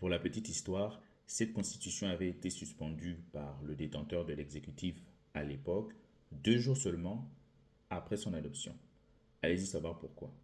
Pour la petite histoire, cette constitution avait été suspendue par le détenteur de l'exécutif à l'époque, 2 jours seulement après son adoption. Allez-y savoir pourquoi.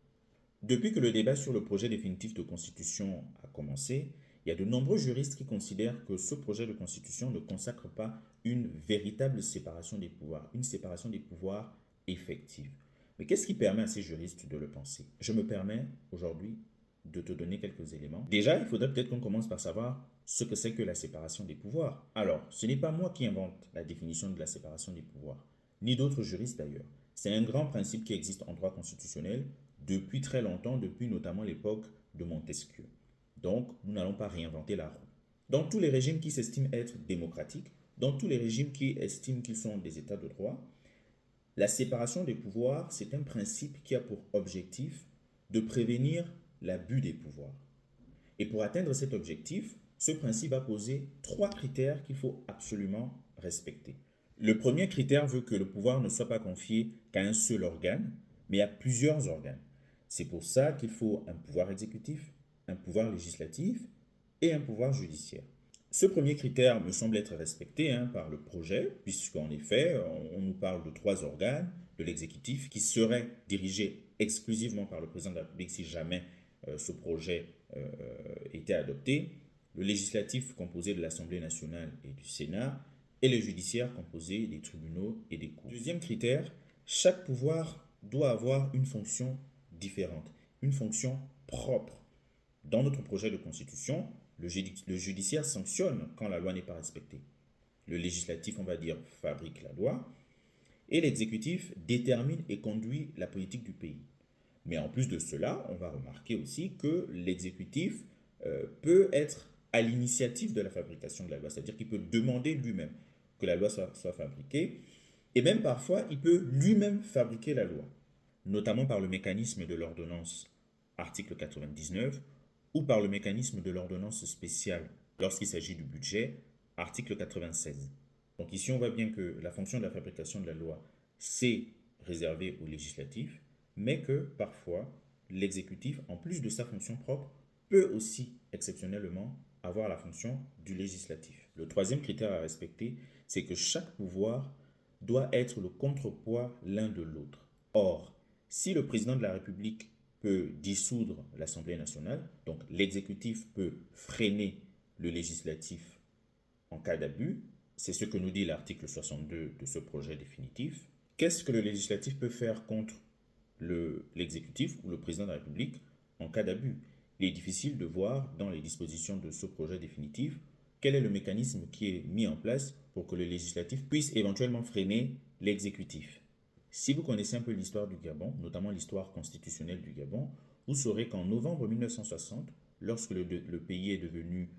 Depuis que le débat sur le projet définitif de constitution a commencé, il y a de nombreux juristes qui considèrent que ce projet de constitution ne consacre pas une véritable séparation des pouvoirs, une séparation des pouvoirs effective. Mais qu'est-ce qui permet à ces juristes de le penser? Je me permets aujourd'hui de te donner quelques éléments. Déjà, il faudrait peut-être qu'on commence par savoir ce que c'est que la séparation des pouvoirs. Alors, ce n'est pas moi qui invente la définition de la séparation des pouvoirs, ni d'autres juristes d'ailleurs. C'est un grand principe qui existe en droit constitutionnel depuis très longtemps, depuis notamment l'époque de Montesquieu. Donc, nous n'allons pas réinventer la roue. Dans tous les régimes qui s'estiment être démocratiques, dans tous les régimes qui estiment qu'ils sont des États de droit, la séparation des pouvoirs, c'est un principe qui a pour objectif de prévenir l'abus des pouvoirs. Et pour atteindre cet objectif, ce principe va poser 3 critères qu'il faut absolument respecter. Le premier critère veut que le pouvoir ne soit pas confié qu'à un seul organe, mais à plusieurs organes. C'est pour ça qu'il faut un pouvoir exécutif, un pouvoir législatif et un pouvoir judiciaire. Ce premier critère me semble être respecté par le projet, puisqu'en effet, on nous parle de 3 organes, de l'exécutif, qui serait dirigé exclusivement par le président de la République si jamais ce projet était adopté, le législatif composé de l'Assemblée nationale et du Sénat, et le judiciaire composé des tribunaux et des cours. Deuxième critère, chaque pouvoir doit avoir une fonction différente, une fonction propre. Dans notre projet de constitution, le judiciaire sanctionne quand la loi n'est pas respectée. Le législatif, on va dire, fabrique la loi. Et l'exécutif détermine et conduit la politique du pays. Mais en plus de cela, on va remarquer aussi que l'exécutif peut être à l'initiative de la fabrication de la loi. C'est-à-dire qu'il peut demander lui-même que la loi soit fabriquée. Et même parfois, il peut lui-même fabriquer la loi. Notamment par le mécanisme de l'ordonnance, article 99, ou par le mécanisme de l'ordonnance spéciale lorsqu'il s'agit du budget, article 96. Donc ici, on voit bien que la fonction de la fabrication de la loi, c'est réservé au législatif, mais que parfois, l'exécutif, en plus de sa fonction propre, peut aussi, exceptionnellement, avoir la fonction du législatif. Le troisième critère à respecter, c'est que chaque pouvoir doit être le contrepoids l'un de l'autre. Or, si le président de la République peut dissoudre l'Assemblée nationale, donc l'exécutif peut freiner le législatif en cas d'abus, c'est ce que nous dit l'article 62 de ce projet définitif. Qu'est-ce que le législatif peut faire contre l'exécutif ou le président de la République en cas d'abus? Il est difficile de voir dans les dispositions de ce projet définitif quel est le mécanisme qui est mis en place pour que le législatif puisse éventuellement freiner l'exécutif. Si vous connaissez un peu l'histoire du Gabon, notamment l'histoire constitutionnelle du Gabon, vous saurez qu'en novembre 1960, lorsque le pays est devenu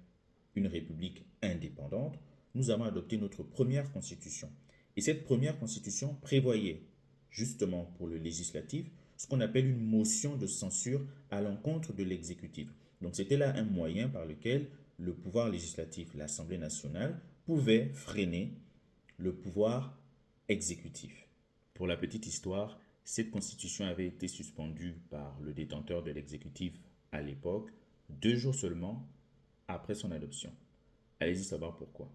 une république indépendante, nous avons adopté notre première constitution. Et cette première constitution prévoyait, justement pour le législatif, ce qu'on appelle une motion de censure à l'encontre de l'exécutif. Donc c'était là un moyen par lequel le pouvoir législatif, l'Assemblée nationale, pouvait freiner le pouvoir exécutif. Pour la petite histoire, cette constitution avait été suspendue par le détenteur de l'exécutif à l'époque, 2 jours seulement après son adoption. Allez-y savoir pourquoi.